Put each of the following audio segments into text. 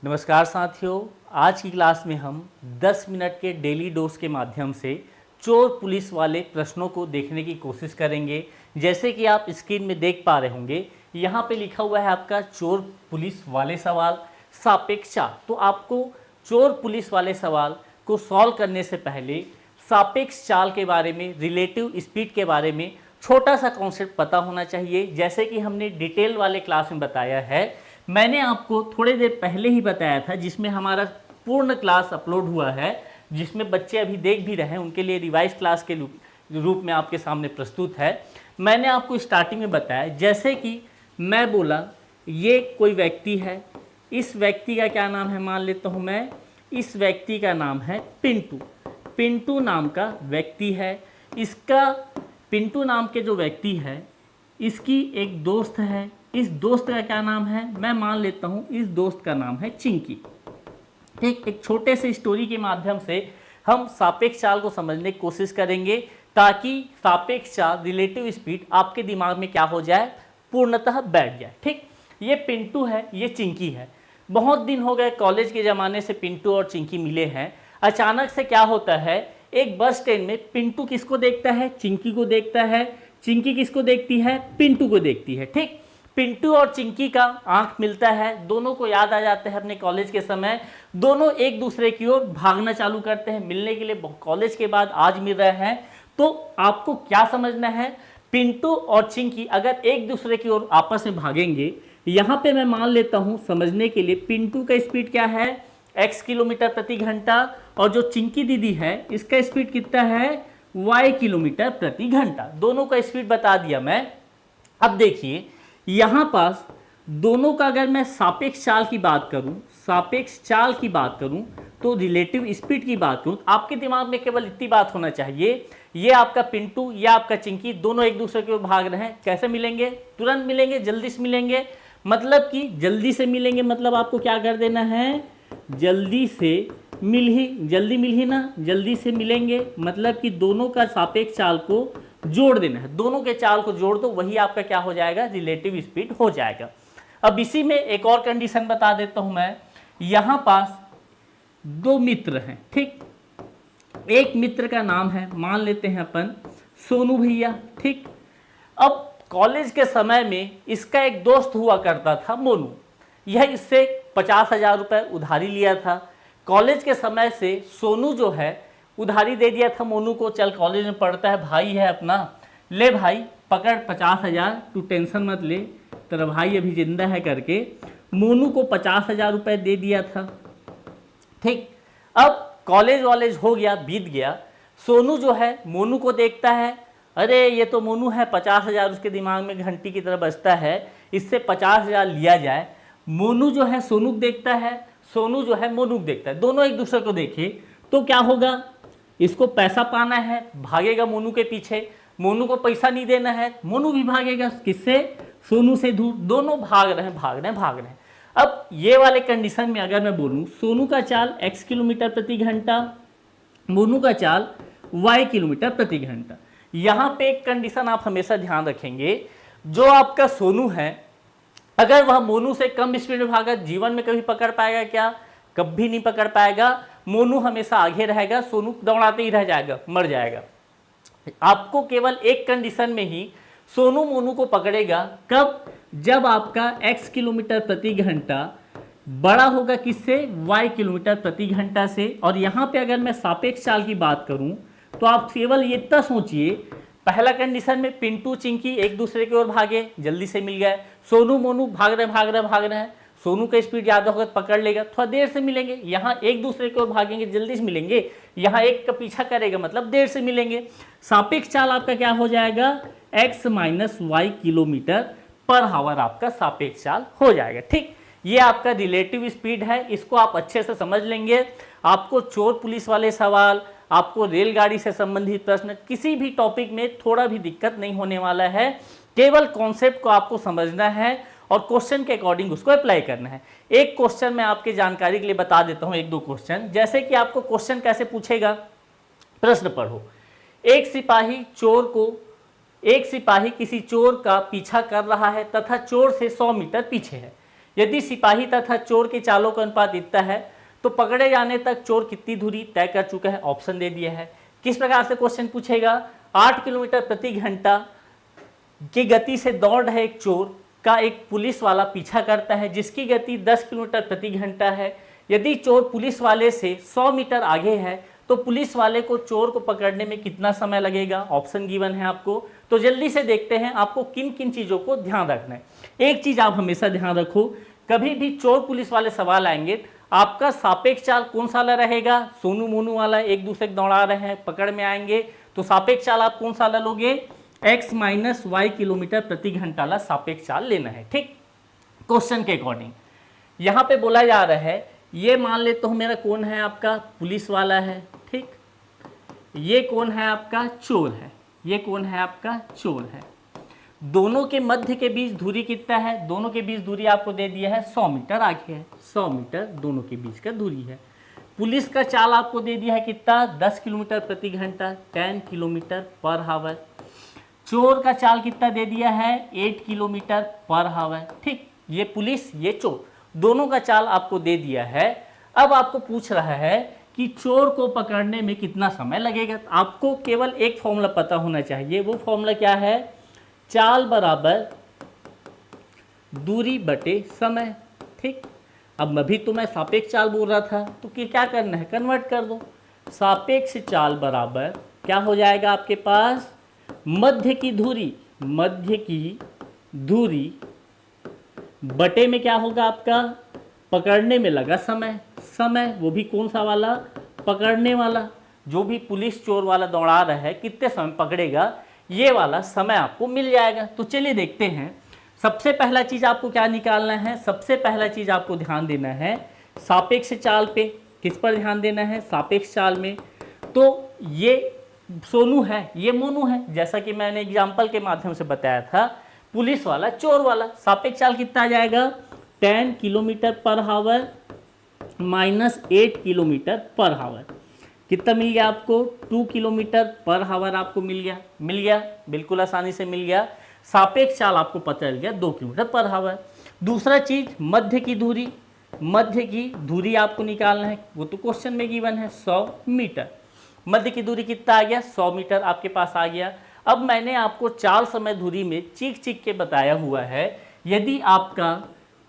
नमस्कार साथियों, आज की क्लास में हम 10 मिनट के डेली डोज के माध्यम से चोर पुलिस वाले प्रश्नों को देखने की कोशिश करेंगे। जैसे कि आप स्क्रीन में देख पा रहे होंगे, यहाँ पे लिखा हुआ है आपका चोर पुलिस वाले सवाल सापेक्ष चाल। तो आपको चोर पुलिस वाले सवाल को सॉल्व करने से पहले सापेक्ष चाल के बारे में, रिलेटिव स्पीड के बारे में छोटा सा कॉन्सेप्ट पता होना चाहिए। जैसे कि हमने डिटेल वाले क्लास में बताया है, मैंने आपको थोड़ी देर पहले ही बताया था, जिसमें हमारा पूर्ण क्लास अपलोड हुआ है, जिसमें बच्चे अभी देख भी रहे हैं, उनके लिए रिवाइज क्लास के रूप में आपके सामने प्रस्तुत है। मैंने आपको स्टार्टिंग में बताया, जैसे कि मैं बोला ये कोई व्यक्ति है, इस व्यक्ति का क्या नाम है, मान लेता हूँ मैं, इस व्यक्ति का नाम है पिंटू। पिंटू नाम का व्यक्ति है। इसका पिंटू नाम के जो व्यक्ति है, इसकी एक दोस्त है। इस दोस्त का क्या नाम है, मैं मान लेता हूँ इस दोस्त का नाम है चिंकी। ठीक, एक छोटे से स्टोरी के माध्यम से हम सापेक्ष चाल को समझने की कोशिश करेंगे, ताकि सापेक्ष चाल, रिलेटिव स्पीड आपके दिमाग में क्या हो जाए, पूर्णतः बैठ जाए। ठीक, ये पिंटू है, ये चिंकी है। बहुत दिन हो गए, कॉलेज के ज़माने से पिंटू और चिंकी मिले हैं। अचानक से क्या होता है, एक बस स्टैंड में पिंटू किसको देखता है, चिंकी को देखता है। चिंकी किसको देखती है, पिंटू को देखती है। ठीक, पिंटू और चिंकी का आंख मिलता है, दोनों को याद आ जाते हैं अपने कॉलेज के समय। दोनों एक दूसरे की ओर भागना चालू करते हैं, मिलने के लिए कॉलेज के बाद आज मिल रहे हैं। तो आपको क्या समझना है, पिंटू और चिंकी अगर एक दूसरे की ओर आपस में भागेंगे, यहाँ पे मैं मान लेता हूँ समझने के लिए, पिंटू का स्पीड क्या है, x किलोमीटर प्रति घंटा, और जो चिंकी दीदी है इसका स्पीड कितना है, y किलोमीटर प्रति घंटा। दोनों का स्पीड बता दिया मैं। अब देखिए यहाँ पास दोनों का अगर मैं सापेक्ष चाल की बात करूं, सापेक्ष चाल की बात करूं, तो रिलेटिव स्पीड की बात करूं, आपके दिमाग में केवल इतनी बात होना चाहिए, ये आपका पिंटू या आपका चिंकी दोनों एक दूसरे की ओर भाग रहे हैं। कैसे मिलेंगे, तुरंत मिलेंगे, जल्दी से मिलेंगे। मतलब कि जल्दी से मिलेंगे, मतलब आपको क्या कर देना है, जल्दी मिल ही ना, जल्दी से मिलेंगे, मतलब कि दोनों का सापेक्ष चाल को जोड़ देना है। दोनों के चाल को जोड़ दो, वही आपका क्या हो जाएगा, रिलेटिव स्पीड हो जाएगा। अब इसी में एक और कंडीशन बता देता हूं मैं। यहां पास दो मित्र हैं। ठीक, एक मित्र का नाम है, मान लेते हैं अपन सोनू भैया। ठीक, अब कॉलेज के समय में इसका एक दोस्त हुआ करता था मोनू। यह इससे 50,000 रुपये उधारी लिया था। कॉलेज के समय से सोनू जो है उधारी दे दिया था मोनू को, चल कॉलेज में पढ़ता है, भाई है अपना, ले भाई पकड़ 50,000, तू टेंशन मत ले, तेरा भाई अभी जिंदा है करके मोनू को 50,000 रुपये दे दिया था। ठीक, अब कॉलेज वॉलेज हो गया, बीत गया। सोनू जो है मोनू को देखता है, अरे ये तो मोनू है, 50,000 उसके दिमाग में घंटी की तरह बजता है, इससे 50,000 लिया जाए। मोनू जो है सोनू देखता है, सोनू जो है मोनू देखता है, दोनों एक दूसरे को देखे तो क्या होगा, इसको पैसा पाना है, भागेगा मोनू के पीछे। मोनू को पैसा नहीं देना है, मोनू भी भागेगा किससे, सोनू से दूर। दोनों भाग रहे हैं। अब ये वाले कंडीशन में अगर मैं बोलूं, सोनू का चाल x किलोमीटर प्रति घंटा, मोनू का चाल y किलोमीटर प्रति घंटा। यहाँ पे एक कंडीशन आप हमेशा ध्यान रखेंगे, जो आपका सोनू है अगर वह मोनू से कम स्पीड में भागा, जीवन में कभी पकड़ पाएगा क्या, कभी नहीं पकड़ पाएगा। मोनू हमेशा आगे रहेगा, सोनू दौड़ाते ही रह जाएगा, मर जाएगा। आपको केवल एक कंडीशन में ही सोनू मोनू को पकड़ेगा, कब, जब आपका x किलोमीटर प्रति घंटा बड़ा होगा किससे, y किलोमीटर प्रति घंटा से। और यहाँ पे अगर मैं सापेक्ष चाल की बात करूँ, तो आप केवल ये इतना सोचिए, पहला कंडीशन में पिंटू चिंकी एक दूसरे की ओर भागे, जल्दी से मिल गए। सोनू मोनू भाग रहे हैं, सोनू का स्पीड ज़्यादा होगा तो पकड़ लेगा, थोड़ा देर से मिलेंगे। यहाँ एक दूसरे की ओर भागेंगे, जल्दी से मिलेंगे, यहाँ एक का पीछा करेगा, मतलब देर से मिलेंगे। सापेक्ष चाल आपका क्या हो जाएगा, x minus y kilometre per hour आपका सापेक्ष चाल हो जाएगा। ठीक, ये आपका रिलेटिव स्पीड है, इसको आप अच्छे से समझ लेंगे। आपको चोर पुलिस वाले सवाल, आपको रेलगाड़ी से संबंधित प्रश्न, किसी भी टॉपिक में थोड़ा भी दिक्कत नहीं होने वाला है। केवल कॉन्सेप्ट को आपको समझना है और क्वेश्चन के अकॉर्डिंग उसको अप्लाई करना है। एक क्वेश्चन मैं आपके जानकारी के लिए बता देता हूं, एक दो क्वेश्चन। जैसे कि आपको क्वेश्चन कैसे पूछेगा, प्रश्न पढ़ो। एक सिपाही किसी चोर का पीछा कर रहा है तथा चोर से 100 मीटर पीछे है। यदि सिपाही तथा चोर के चालों का अनुपात इतना है तो पकड़े जाने तक चोर कितनी दूरी तय कर चुका है, ऑप्शन दे दिया है। किस प्रकार से क्वेश्चन पूछेगा, 8 किलोमीटर प्रति घंटा की गति से दौड़ रहे एक चोर का एक पुलिस वाला पीछा करता है जिसकी गति 10 किलोमीटर प्रति घंटा है। यदि चोर पुलिस वाले से 100 मीटर आगे है तो पुलिस वाले को चोर को पकड़ने में कितना समय लगेगा, ऑप्शन गिवन है आपको। तो जल्दी से देखते हैं आपको किन किन चीज़ों को ध्यान रखना है। एक चीज़ आप हमेशा ध्यान रखो, कभी भी चोर पुलिस वाले सवाल आएंगे आपका सापेक्ष चाल कौन सा वाला रहेगा, सोनू मोनू वाला, एक दूसरे को दौड़ा रहे हैं पकड़ में आएंगे तो सापेक्ष चाल आप कौन सा वाला लोगे, x माइनस वाई किलोमीटर प्रति घंटा वाला सापेक्ष चाल लेना है। ठीक, क्वेश्चन के अकॉर्डिंग यहाँ पे बोला जा रहा है, ये मान ले तो मेरा कौन है आपका पुलिस वाला है, ठीक, ये कौन है आपका चोर है, ये कौन है आपका चोर है। दोनों के मध्य के बीच दूरी कितना है, दोनों के बीच दूरी आपको दे दिया है 100 मीटर आगे है, 100 मीटर दोनों के बीच का दूरी है। पुलिस का चाल आपको दे दिया है कितना, 10 किलोमीटर प्रति घंटा, 10 किलोमीटर पर हावर। चोर का चाल कितना दे दिया है, 8 किलोमीटर पर हावर। ठीक, ये पुलिस ये चोर दोनों का चाल आपको दे दिया है। अब आपको पूछ रहा है कि चोर को पकड़ने में कितना समय लगेगा। आपको केवल एक फॉर्मूला पता होना चाहिए, वो फॉर्मूला क्या है, चाल बराबर दूरी बटे समय। ठीक, अब अभी तो मैं सापेक्ष चाल बोल रहा था तो क्या करना है, कन्वर्ट कर दो। सापेक्ष चाल बराबर क्या हो जाएगा आपके पास, मध्य की दूरी, मध्य की दूरी बटे में क्या होगा आपका, पकड़ने में लगा समय, समय वो भी कौन सा वाला, पकड़ने वाला। जो भी पुलिस चोर वाला दौड़ा रहा है कितने समय पकड़ेगा, ये वाला समय आपको मिल जाएगा। तो चलिए देखते हैं। सबसे पहला चीज़ आपको क्या निकालना है, सबसे पहला चीज़ आपको ध्यान देना है सापेक्ष चाल पे। किस पर ध्यान देना है, सापेक्ष चाल में। तो ये सोनू है, ये मोनू है, जैसा कि मैंने एग्जाम्पल के माध्यम से बताया था, पुलिस वाला चोर वाला। सापेक्ष चाल कितना आ जाएगा, 10 किलोमीटर पर हावर माइनस 8 किलोमीटर पर हावर। कितना मिल गया आपको, 2 किलोमीटर पर हावर आपको मिल गया, मिल गया, बिल्कुल आसानी से मिल गया। सापेक्ष चाल आपको पता चल गया 2 किलोमीटर पर हावर। दूसरा चीज मध्य की दूरी, मध्य की दूरी आपको निकालना है, वो तो क्वेश्चन में गिवन है 100 मीटर। मध्य की दूरी कितना आ गया, 100 मीटर आपके पास आ गया। अब मैंने आपको चाल समय दूरी में चीख चीख के बताया हुआ है, यदि आपका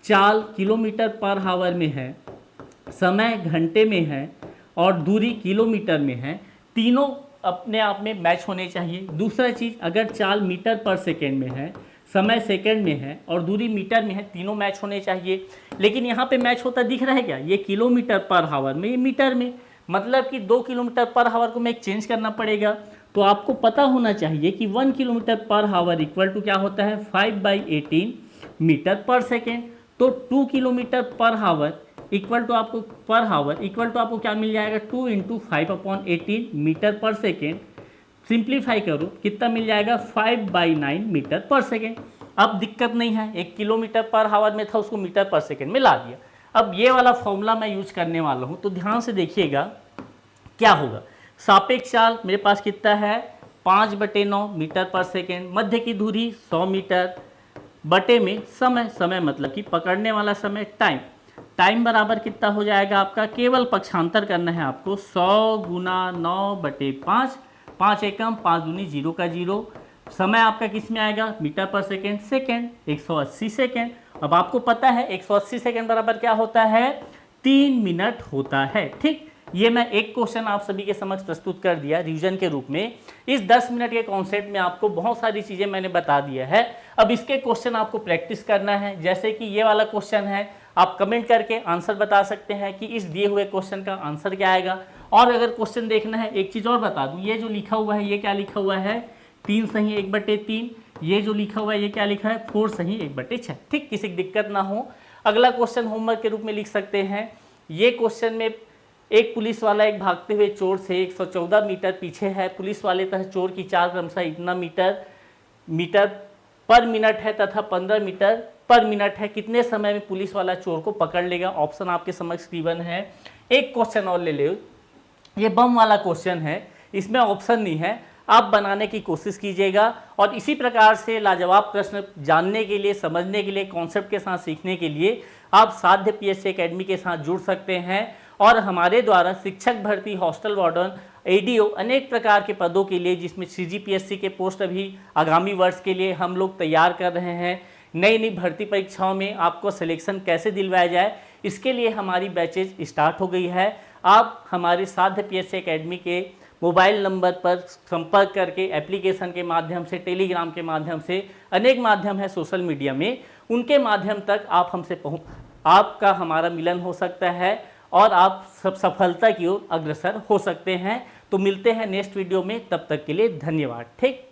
चाल किलोमीटर पर हावर में है, समय घंटे में है और दूरी किलोमीटर में है, तीनों अपने आप में मैच होने चाहिए। दूसरा चीज़, अगर चाल मीटर पर सेकेंड में है, समय सेकेंड में है और दूरी मीटर में है, तीनों मैच होने चाहिए। लेकिन यहाँ पे मैच होता दिख रहा है क्या, ये किलोमीटर पर हावर में, ये मीटर में, मतलब कि 2 किलोमीटर पर हावर को मैं चेंज करना पड़ेगा। तो आपको पता होना चाहिए कि 1 किलोमीटर पर हावर इक्वल टू क्या होता है, 5/18 मीटर पर सेकेंड। तो 2 किलोमीटर पर हावर इक्वल टू आपको पर हावर इक्वल टू आपको क्या मिल जाएगा, 2 × 5/18 मीटर पर सेकेंड। सिंप्लीफाई करो कितना मिल जाएगा, 5/9 मीटर पर सेकेंड। अब दिक्कत नहीं है, 1 किलोमीटर पर हावर में था उसको मीटर पर सेकेंड में ला दिया। अब ये वाला फॉर्मूला मैं यूज करने वाला हूँ, तो ध्यान से देखिएगा क्या होगा। सापेक्ष चाल मेरे पास कितना है, 5/9 मीटर पर सेकेंड। मध्य की दूरी 100 मीटर बटे में समय, समय मतलब कि पकड़ने वाला समय, टाइम, टाइम बराबर कितना हो जाएगा आपका, केवल पक्षांतर करना है आपको, 100 × 9/5, 5 एकम 5 दूनी 0 का 0। समय आपका किस में आएगा, मीटर पर सेकेंड, सेकेंड 180 सेकेंड। अब आपको पता है 180 सेकेंड बराबर क्या होता है, 3 मिनट होता है। ठीक, ये मैं एक क्वेश्चन आप सभी के समक्ष प्रस्तुत कर दिया रिवीजन के रूप में। इस 10 मिनट के कॉन्सेप्ट में आपको बहुत सारी चीज़ें मैंने बता दिया है। अब इसके क्वेश्चन आपको प्रैक्टिस करना है। जैसे कि ये वाला क्वेश्चन है, आप कमेंट करके आंसर बता सकते हैं कि इस दिए हुए क्वेश्चन का आंसर क्या आएगा। और अगर क्वेश्चन देखना है, एक चीज़ और बता दूं, ये जो लिखा हुआ है ये क्या लिखा हुआ है, 3 सही 1/3। ये जो लिखा हुआ है ये क्या लिखा है, 4 सही 1/6। ठीक, किसी की दिक्कत ना हो। अगला क्वेश्चन होमवर्क के रूप में लिख सकते हैं। ये क्वेश्चन में एक पुलिस वाला एक भागते हुए चोर से 114 मीटर पीछे है। पुलिस वाले तथा चोर की चाल क्रमशः इतना मीटर पर मिनट है तथा 15 मीटर पर मिनट है। कितने समय में पुलिस वाला चोर को पकड़ लेगा। ऑप्शन आपके समक्ष गिवन है। एक क्वेश्चन और ले लो, ये बम वाला क्वेश्चन है, इसमें ऑप्शन नहीं है। आप बनाने की कोशिश कीजिएगा। और इसी प्रकार से लाजवाब प्रश्न जानने के लिए, समझने के लिए, कॉन्सेप्ट के साथ सीखने के लिए आप साध्य पीएससी एकेडमी के साथ जुड़ सकते हैं। और हमारे द्वारा शिक्षक भर्ती, हॉस्टल वार्डन, एडीओ अनेक प्रकार के पदों के लिए, जिसमें सीजीपीएससी के पोस्ट अभी आगामी वर्ष के लिए हम लोग तैयार कर रहे हैं। नई नई भर्ती परीक्षाओं में आपको सिलेक्शन कैसे दिलवाया जाए, इसके लिए हमारी बैचेज स्टार्ट हो गई है। आप हमारे साध्य पीएससी एकेडमी के मोबाइल नंबर पर संपर्क करके, एप्लीकेशन के माध्यम से, टेलीग्राम के माध्यम से, अनेक माध्यम है सोशल मीडिया में, उनके माध्यम तक आप हमसे आपका हमारा मिलन हो सकता है और आप सब सफलता की ओर अग्रसर हो सकते हैं। तो मिलते हैं नेक्स्ट वीडियो में, तब तक के लिए धन्यवाद। ठीक।